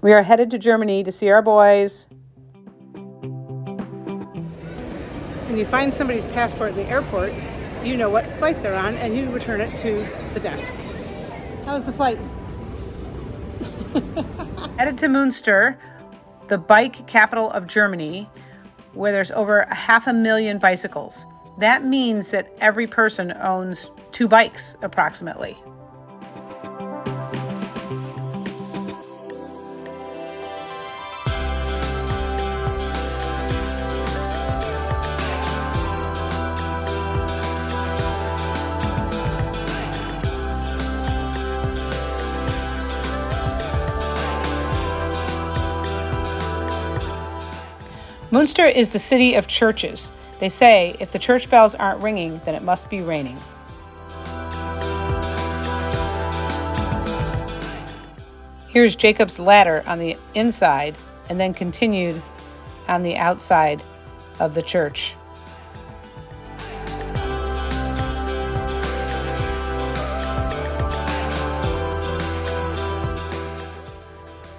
We are headed to Germany to see our boys. When you find somebody's passport at the airport, you know what flight they're on and you return it to the desk. How was the flight? Headed to Münster, the bike capital of Germany, where there's over 500,000 bicycles. That means that every person owns 2 bikes, approximately. Munster is the city of churches. They say if the church bells aren't ringing, then it must be raining. Here's Jacob's ladder on the inside and then continued on the outside of the church.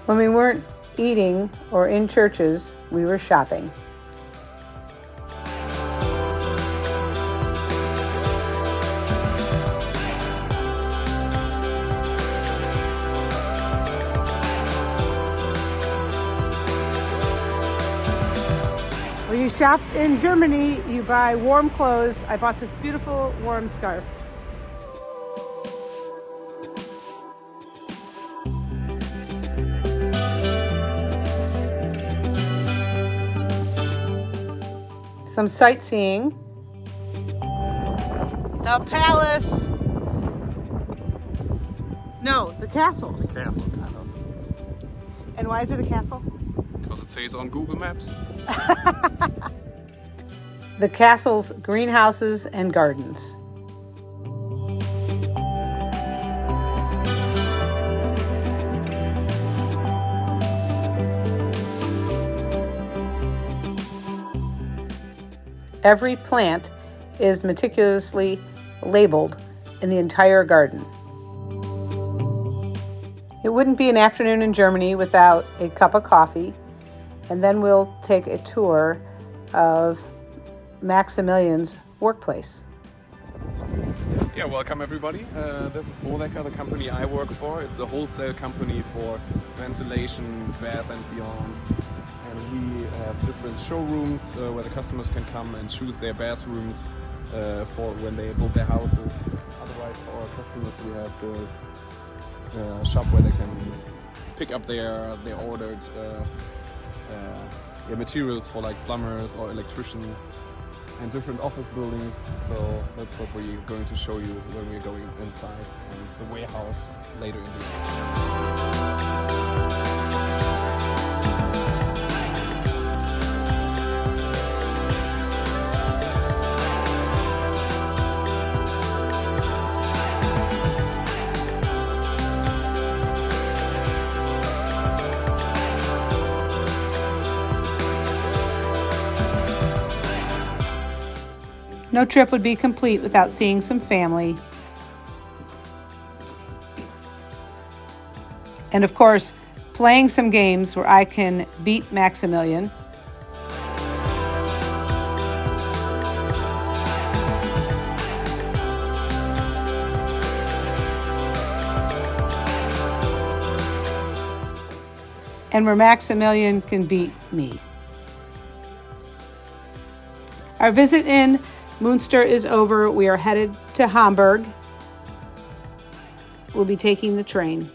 When we weren't eating or in churches, we were shopping. When you shop in Germany, you buy warm clothes. I bought this beautiful warm scarf. Some sightseeing. The palace. No, the castle. The castle, kind of. And why is it a castle? Because it says on Google Maps. The castle's greenhouses and gardens. Every plant is meticulously labeled in the entire garden. It wouldn't be an afternoon in Germany without a cup of coffee, and then we'll take a tour of Maximilian's workplace. Yeah, welcome everybody. This is Molecker, the company I work for. It's a wholesale company for ventilation, bath and beyond. And we have different showrooms where the customers can come and choose their bathrooms for when they build their houses. Otherwise, for our customers, we have this shop where they can pick up their ordered materials for like plumbers or electricians, and different office buildings. So that's what we're going to show you when we're going inside and the warehouse later in the afternoon. No trip would be complete without seeing some family. And of course, playing some games where I can beat Maximilian. And where Maximilian can beat me. Our visit in Munster is over. We are headed to Hamburg. We'll be taking the train.